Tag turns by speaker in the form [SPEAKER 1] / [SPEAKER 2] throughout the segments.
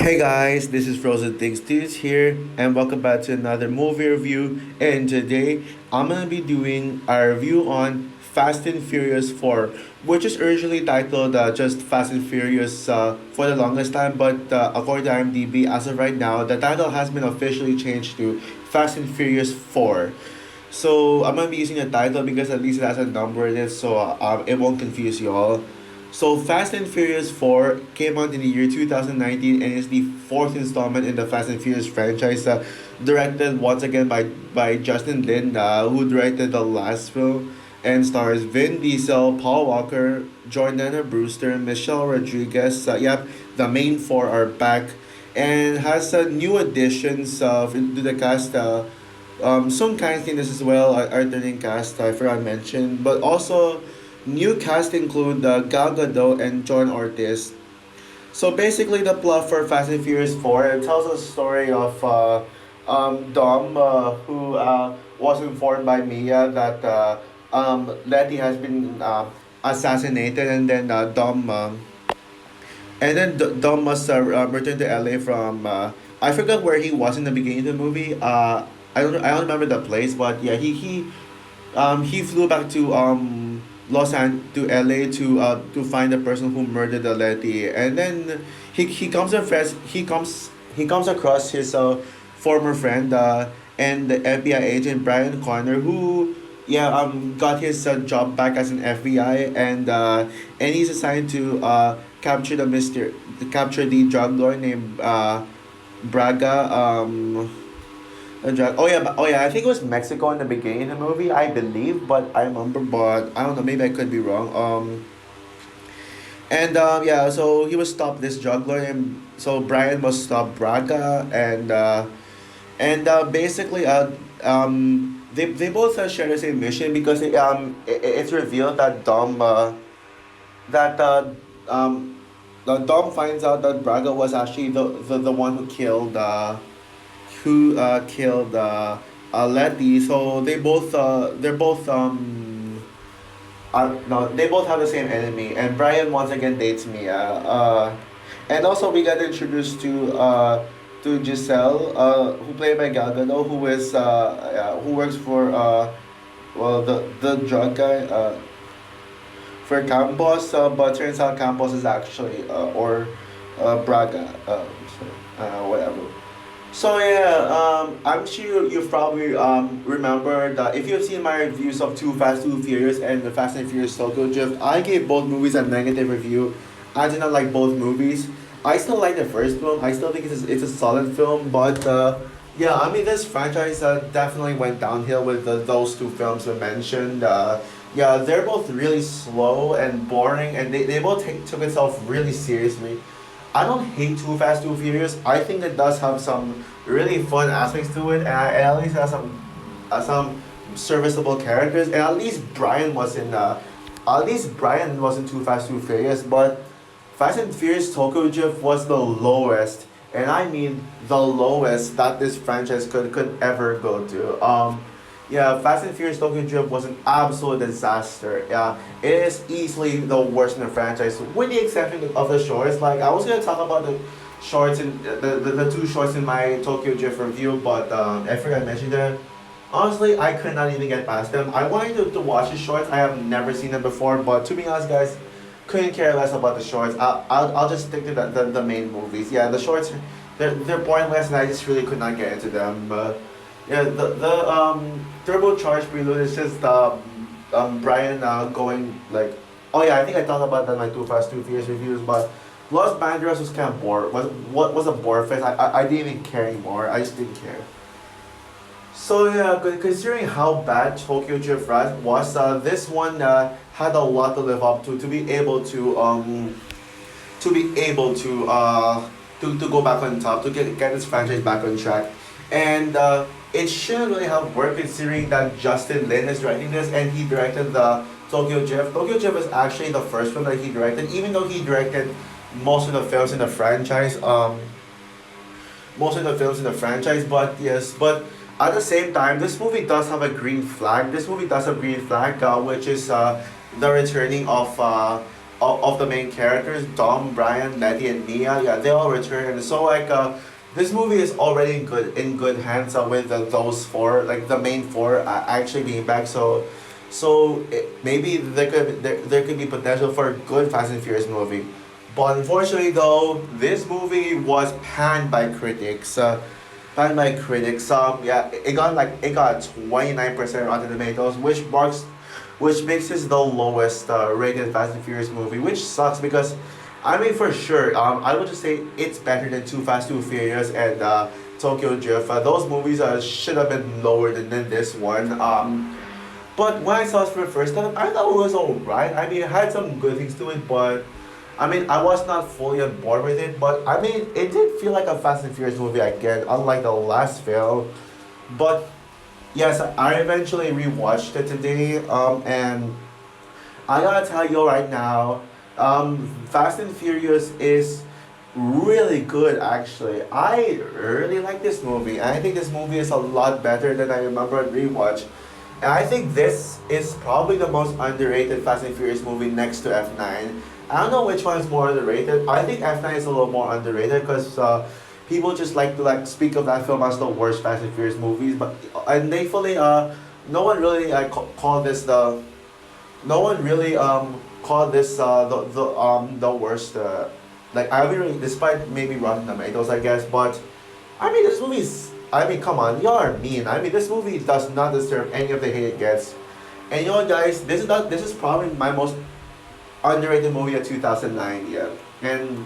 [SPEAKER 1] Hey guys, this is Frozen Things Dudes here, and welcome back to another movie review. And today, I'm gonna be doing a review on Fast and Furious 4, which is originally titled just Fast and Furious for the longest time, but according to IMDb, as of right now, the title has been officially changed to Fast and Furious 4. So I'm gonna be using the title because at least it has a number in it, so it won't confuse you all. So Fast and Furious 4 came out in the year 2019 and is the fourth installment in the Fast and Furious franchise, directed once again by Justin Lin, who directed the last film, and stars Vin Diesel, Paul Walker, Jordana Brewster, Michelle Rodriguez. Yep, the main four are back, and has new additions into the cast. Some kind things as well are turning cast. I forgot to mention, but also new cast include Gal Gadot and John Ortiz. So basically, the plot for Fast and Furious 4 it tells a story of Dom, who was informed by Mia that Letty has been assassinated, and then Dom must return to LA from I forgot where he was in the beginning of the movie. I don't remember the place, but yeah, he flew back to to LA to find the person who murdered Letty, and then he comes across his former friend and the FBI agent Brian Connor, who got his job back as an FBI, and he's assigned to capture the drug lord named Braga. Oh yeah, I think it was Mexico in the beginning of the movie, I believe, but I remember, but I don't know, maybe I could be wrong. Yeah, so he was stop this juggler, and so Brian must stop Braga, basically, they both share the same mission because it's revealed that that Dom finds out that Braga was actually the one who killed Letty. So they're both no, they both have the same enemy, and Brian once again dates Mia. And also we got introduced to Giselle, who played by Gal Gadot, who works for the drug guy for Campos, but turns out Campos is actually or Braga, whatever. So yeah, I'm sure you've probably remember that if you've seen my reviews of Too Fast, Too Furious and the Fast and Furious Tokyo Drift, I gave both movies a negative review. I did not like both movies. I still like the first film. I still think it's a solid film, but yeah, I mean this franchise definitely went downhill with those two films I mentioned. Yeah, they're both really slow and boring, and they both took itself really seriously. I don't hate Too Fast, Too Furious. I think it does have some really fun aspects to it, and it at least has some serviceable characters. And at least Brian was in Too Fast, Too Furious. But Fast and Furious Tokyo Drift was the lowest, and I mean the lowest that this franchise could ever go to. Yeah, Fast and Furious Tokyo Drift was an absolute disaster. Yeah, it is easily the worst in the franchise, with the exception of the shorts. Like I was gonna talk about the shorts in the two shorts in my Tokyo Drift review, but I forgot to mention that. Honestly, I could not even get past them. I wanted to watch the shorts. I have never seen them before, but to be honest, guys, couldn't care less about the shorts. I'll just stick to the main movies. Yeah, the shorts, they're pointless, and I just really could not get into them. But yeah, the turbocharged prelude is just Brian going like, oh yeah, I think I talked about that in my Too Fast Too Furious reviews, but Los Banderas was kind of bored. Was a bore fest. I didn't even care anymore. I just didn't care. So yeah, considering how bad Tokyo Drift was, this one had a lot to live up to be able to go back on top, to get this franchise back on track. And it shouldn't really have worked considering that Justin Lin is directing this, and he directed the Tokyo Drift. Tokyo Drift is actually the first film that he directed, even though he directed most of the films in the franchise. Most of the films in the franchise, but yes, but at the same time, this movie does have a green flag. This movie does have a green flag, which is the returning of of the main characters, Dom, Brian, Letty, and Mia. Yeah, they all return, and so like this movie is already in good hands with those four, like the main four, actually being back. So maybe there could be potential for a good Fast and Furious movie. But unfortunately, though, this movie was panned by critics. Panned by critics. Yeah, it got 29% Rotten Tomatoes, which makes this the lowest rated Fast and Furious movie, which sucks because, I mean, for sure, I would just say it's better than Too Fast, Too Furious and Tokyo Drift. Those movies should have been lower than this one. But when I saw it for the first time, I thought it was alright. I mean, it had some good things to it, but I mean, I was not fully on board with it. But I mean, it did feel like a Fast and Furious movie again, unlike the last film. But yes, I eventually rewatched it today, and I gotta tell you right now, Fast and Furious is really good actually. I really like this movie. I think this movie is a lot better than I remember at rewatch. And I think this is probably the most underrated Fast and Furious movie next to F9. I don't know which one is more underrated. I think F9 is a little more underrated because people just like to like speak of that film as the worst Fast and Furious movies. But and thankfully, no one really called this the no one really called this the worst. Like I really, despite maybe Rotten Tomatoes, I guess. But I mean, this movie's. I mean, come on, y'all are mean. I mean, this movie does not deserve any of the hate it gets. And you know, what, guys, this is probably my most underrated movie of 2009. Yeah, and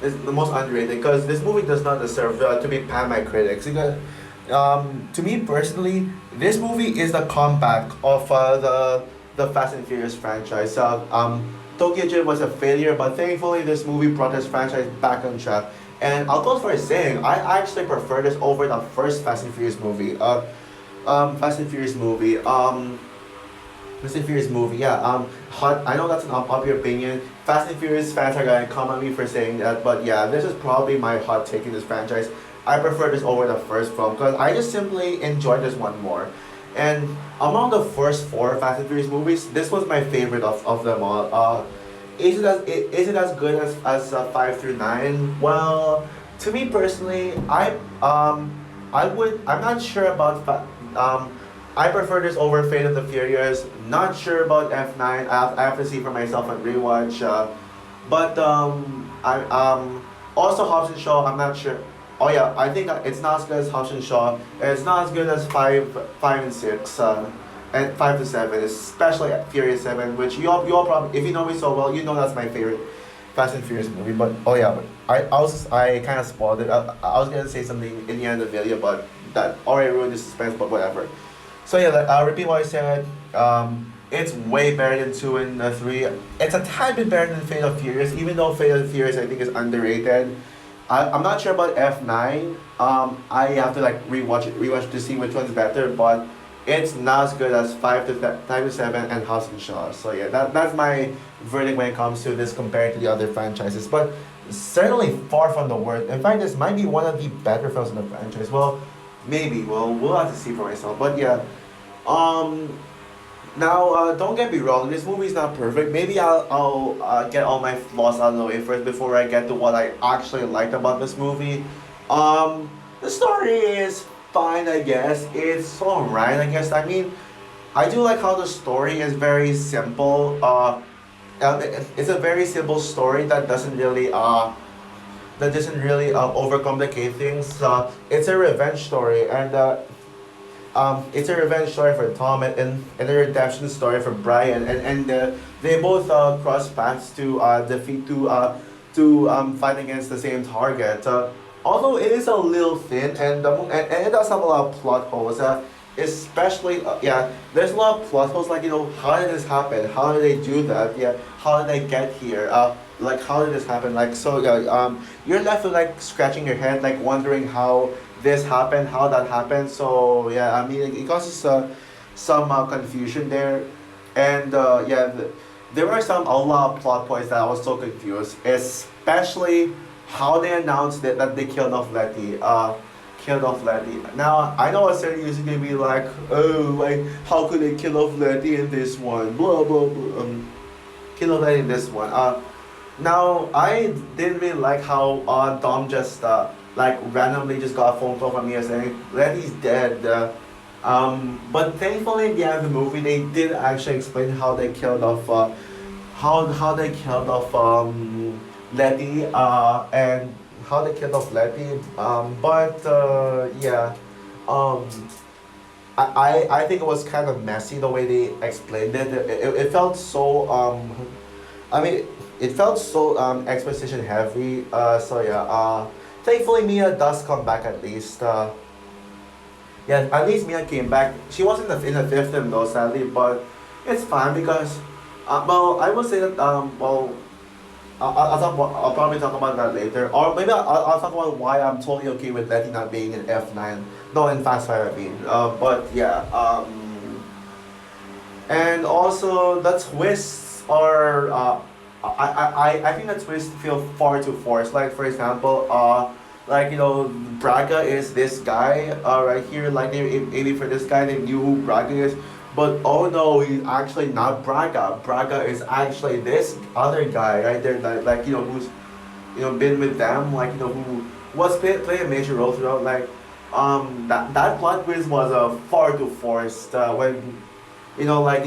[SPEAKER 1] it's the most underrated because this movie does not deserve to be panned by critics. Because, to me personally, this movie is the comeback of the Fast and Furious franchise. Tokyo Drift was a failure, but thankfully this movie brought this franchise back on track. And I'll go for saying I actually prefer this over the first Fast and Furious movie. Fast and Furious movie. Fast and Furious movie. Yeah. Hot. I know that's an unpopular opinion. Fast and Furious fans are gonna come at me for saying that, but yeah, this is probably my hot take in this franchise. I prefer this over the first film because I just simply enjoyed this one more. And among the first four Fast and Furious movies, this was my favorite of them all. Is it as good as 5 through 9? Well, to me personally, I'm not sure about I prefer this over Fate of the Furious. Not sure about F9. I have to see for myself and rewatch. But I also Hobbs and Shaw. I'm not sure. Oh yeah, I think it's not as good as Hobbs and Shaw. It's not as good as five and six. And 5 to 7, especially Furious 7, which you all probably, if you know me so well, you know that's my favorite Fast and Furious movie. But oh yeah, but I kind of spoiled it. I was gonna say something in the end of the video, but that already ruined the suspense. But whatever. So yeah, I'll repeat what I said. It's way better than 2 and 3. It's a tad bit better than Fate of Furious, even though Fate of Furious I think is underrated. I'm not sure about F9. I have to like rewatch to see which one's better, but it's not as good as 5 to 7 and House and Shaw. So yeah, that's my verdict when it comes to this compared to the other franchises. But certainly far from the worst. In fact, this might be one of the better films in the franchise. Well, maybe. Well, we'll have to see for myself. But yeah, now don't get me wrong. This movie is not perfect. Maybe I'll get all my flaws out of the way first before I get to what I actually liked about this movie. The story is fine, I guess. It's alright, I guess. I mean, I do like how the story is very simple. It's a very simple story that doesn't really overcomplicate things. It's a revenge story, and it's a revenge story for Tom and a redemption story for Brian, and they both cross paths to defeat to fight against the same target. Although it is a little thin and it does have a lot of plot holes, especially yeah, there's a lot of plot holes like how did this happen? How did they do that? Yeah, how did they get here? Like how did this happen? Like so yeah, you're left with like scratching your head, like wondering how this happened, how that happened. So yeah, I mean it causes some confusion there, and yeah, there were a lot of plot points that I was so confused, especially how they announced that they killed off Letty. Killed off Letty. Now I know a certain user gonna be like, oh, like how could they kill off Letty in this one? Blah blah blah. killed Letty in this one. Now I didn't really like how Dom just like randomly just got a phone call from me saying Letty's dead. But thankfully, at the end of the movie, they did actually explain how they killed off how they killed off Letty and how they killed off Letty. But yeah, um, I think it was kind of messy the way they explained it. It felt so I mean it felt so exposition heavy. So yeah. Thankfully, Mia does come back at least. Yeah, at least Mia came back. She wasn't in the fifth film though, sadly, but it's fine because, well, I will say that well, I'll probably talk about that later, or maybe I'll talk about why I'm totally okay with Letty not being in F9, no, in Fast Five I mean. But yeah, and also the twists are I think the twists feel far too forced. Like for example, like Braga is this guy right here. Like they aiming for this guy. They knew who Braga is, but oh no, he's actually not Braga. Braga is actually this other guy right there. Like who's been with them. Like who was play a major role throughout. Like that plot twist was far too forced. When like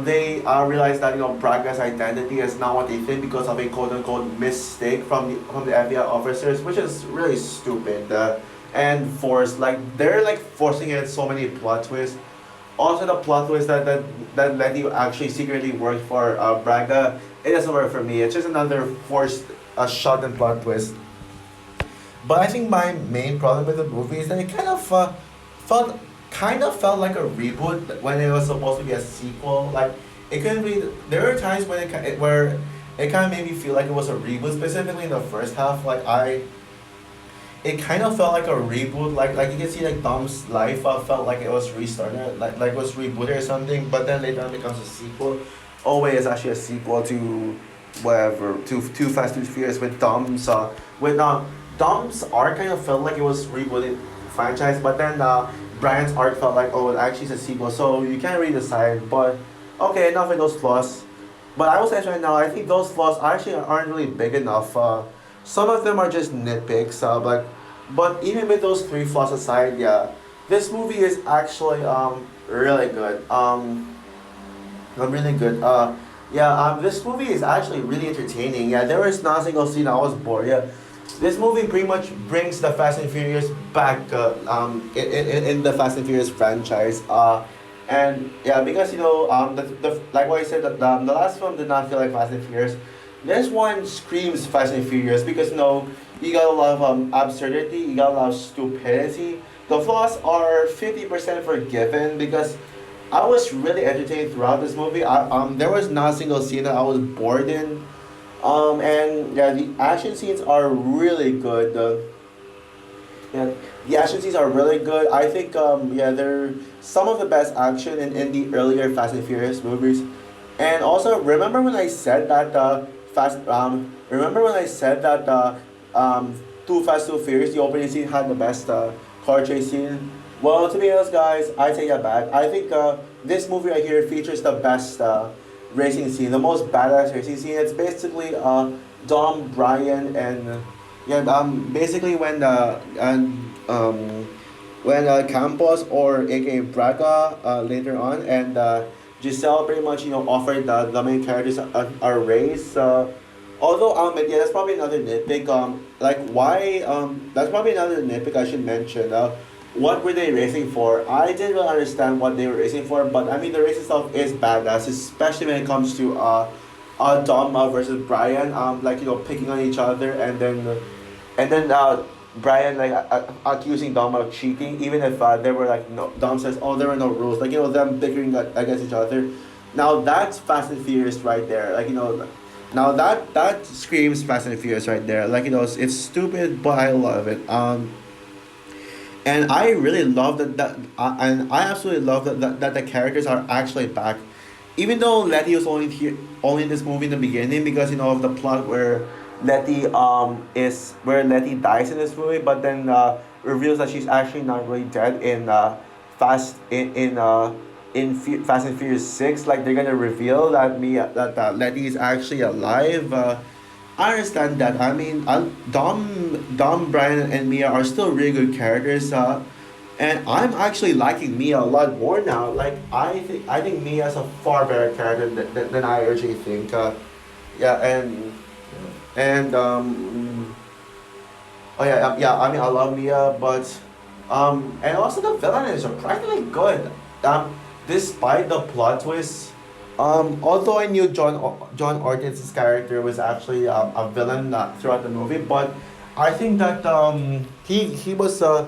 [SPEAKER 1] they realized that Braga's identity is not what they think because of a quote unquote mistake from the FBI officers, which is really stupid and forced. Like they're like forcing it so many plot twists. Also, the plot twist that Letty actually secretly worked for Braga, it doesn't work for me. It's just another forced shot and plot twist. But I think my main problem with the movie is that it felt felt like a reboot when it was supposed to be a sequel. Like it couldn't be. There were times when where it kind of made me feel like it was a reboot, specifically in the first half. It kind of felt like a reboot. Like you can see like Dom's life felt like it was restarted, like it was rebooted or something. But then later on it becomes a sequel. Oh wait, it's actually a sequel to whatever to Too Fast Too Furious with Dom's arc kind of felt like it was rebooted franchise, but then Brian's arc felt like oh it actually is a sequel, so you can't really decide. But okay, enough of those flaws. But I will say right now, I think those flaws actually aren't really big enough. Some of them are just nitpicks. But even with those three flaws aside, yeah, this movie is actually really good. Really good. Yeah. This movie is actually really entertaining. Yeah, there was not a single scene I was bored. Yeah, this movie pretty much brings the Fast and Furious back. In the Fast and Furious franchise. And yeah, because the like what I said, that the last film did not feel like Fast and Furious. This one screams Fast and Furious because you got a lot of absurdity, you got a lot of stupidity. The flaws are 50% forgiven because I was really entertained throughout this movie. There was not a single scene that I was bored in. And yeah, the action scenes are really good. Yeah, the action scenes are really good. I think yeah, they're some of the best action in the earlier Fast and Furious movies. And also, remember when I said that Too Fast Too Furious, the opening scene had the best car chase scene? Well, to be honest, guys, I take that back. I think this movie right here features the best racing scene, the most badass racing scene. It's basically Dom, Brian, and yeah, basically when Campos or AKA Braga later on and Giselle pretty much offered the main characters a race. Although yeah, that's probably another nitpick. Like why that's probably another nitpick I should mention. What were they racing for? I didn't really understand what they were racing for, but I mean the race itself is badass, especially when it comes to Dom versus Brian. Like picking on each other and then Brian like accusing Dom of cheating, even if there were like no Dom says, oh there were no rules, like them bickering against each other. Now that's Fast and Furious right there. Like now that screams Fast and Furious right there. Like it's stupid, but I love it. And I really love and I absolutely love that the characters are actually back, even though Letty was only in this movie in the beginning because of the plot where Letty dies in this movie, but then reveals that she's actually not really dead in fast in in Fast and Furious 6, like they're gonna reveal that Letty is actually alive. I understand that. I mean, Dom, Brian, and Mia are still really good characters. And I'm actually liking Mia a lot more now. Like I think Mia's a far better character than I originally think. Yeah, and oh yeah, yeah. I mean, I love Mia, but and also the villain is surprisingly good. Despite the plot twist, although I knew John Ortiz' character was actually a villain throughout the movie, but I think that he was a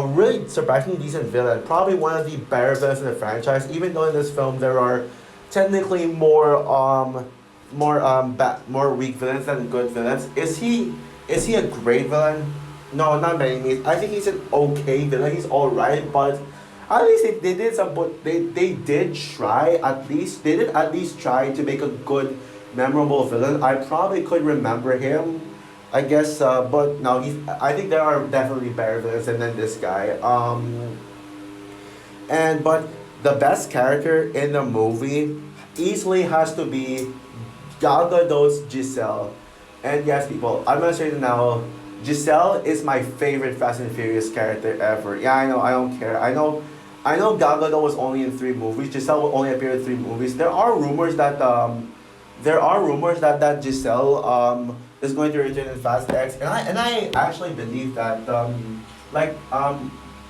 [SPEAKER 1] really surprisingly decent villain. Probably one of the better villains in the franchise. Even though in this film there are technically more weak villains than good villains. Is he a great villain? No, not by any means. I think he's an okay villain. He's alright, but at least they did some. But they did try at least. They did at least try to make a good, memorable villain. I probably could remember him. I guess, but no, he's. I think there are definitely better villains than this guy. And but the best character in the movie easily has to be Gal Gadot's Giselle. And yes, people, I'm gonna say it now. Giselle is my favorite Fast and Furious character ever. Yeah, I know. I don't care. I know. Gal Gadot was only in three movies. Giselle will only appear in three movies. There are rumors that Giselle is going to return in Fast X, and I actually believe that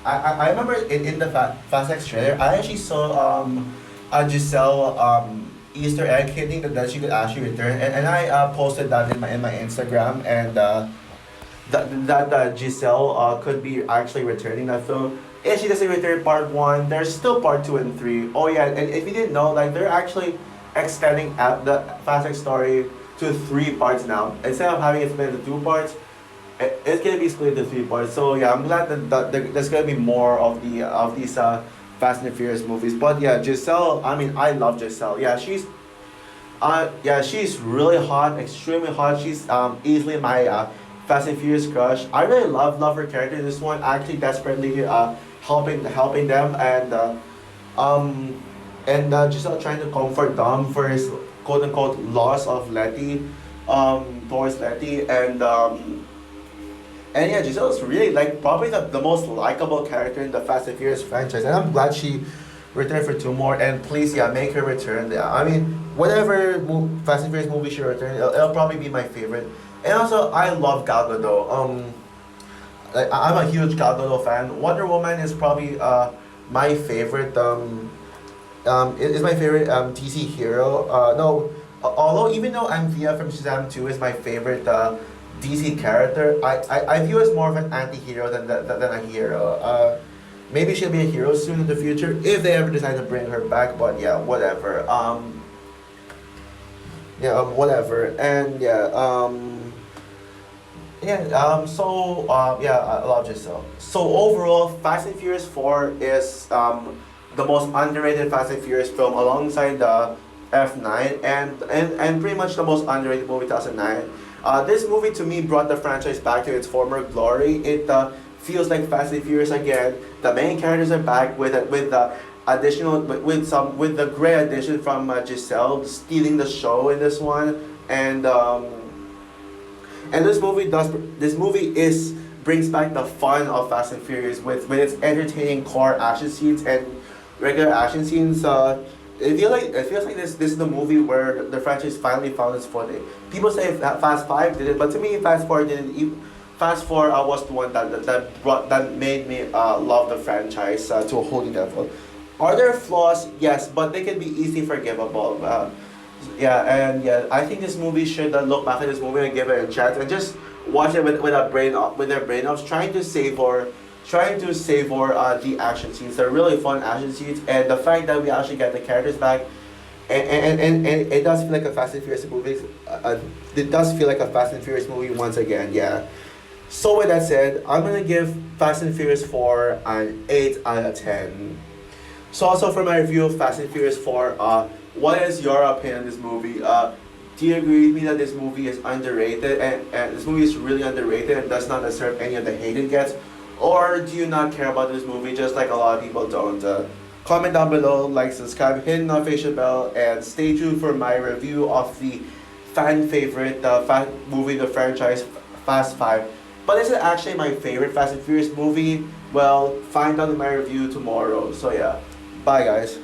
[SPEAKER 1] I remember in the Fast X trailer I actually saw a Giselle Easter egg hitting that she could actually return, and I posted that in my Instagram, and that Giselle could be actually returning that film. If she doesn't return part one, there's still part two and three. Oh yeah, and if you didn't know, like they're actually extending out the Fast X story to three parts now. Instead of having it split into two parts, it's gonna be split into three parts. So yeah, I'm glad there's gonna be more of these Fast and Furious movies. But yeah, Giselle. I mean, I love Giselle. She's really hot, extremely hot. She's easily my Fast and Furious crush. I really love her character in this one. Actually, desperately helping them, um Giselle trying to comfort Dom for his quote unquote loss of Letty, towards Letty, and yeah, Giselle is really like probably the most likable character in the Fast and Furious franchise, and I'm glad she returned for two more. And please, yeah, make her return. Yeah, I mean, whatever Fast and Furious movie she return, it'll probably be my favorite. And also, I love Gal Gadot. Like I'm a huge Gal Gadot fan. Wonder Woman is probably my favorite. Is my favorite DC hero. No, although even though Anthea from Shazam 2 is my favorite DC character, I view her as more of an anti-hero than a hero. Maybe she'll be a hero soon in the future if they ever decide to bring her back. But yeah, whatever. Whatever. And yeah, I love Giselle. So overall, Fast and Furious 4 is the most underrated Fast and Furious film alongside the F9, and pretty much the most underrated movie 2009. This movie to me brought the franchise back to its former glory. It feels like Fast and Furious again. The main characters are back with the additional with the great addition from Giselle stealing the show in this one, and this movie brings back the fun of Fast and Furious with its entertaining car action scenes and regular action scenes. It feels like this is the movie where the franchise finally found its footing. People say Fast Five did it, but to me, Fast Four didn't. Fast Four was the one that made me love the franchise to a whole new level. Are there flaws? Yes, but they can be easily forgivable. I think this movie should look back at this movie and give it a chance and just watch it with their brain off, trying to savor the action scenes. They're really fun action scenes, and the fact that we actually get the characters back, and it does feel like a Fast and Furious movie. It does feel like a Fast and Furious movie once again. Yeah. So with that said, I'm gonna give Fast and Furious 4 an 8 out of 10. So also for my review of Fast and Furious 4, what is your opinion on this movie? Do you agree with me that this movie is underrated and this movie is really underrated and does not deserve any of the hate it gets? Or do you not care about this movie just like a lot of people don't? Comment down below, like, subscribe, hit the notification bell, and stay tuned for my review of the fan favorite movie, the franchise Fast 5. But is it actually my favorite Fast and Furious movie? Well, find out in my review tomorrow. So yeah, bye guys.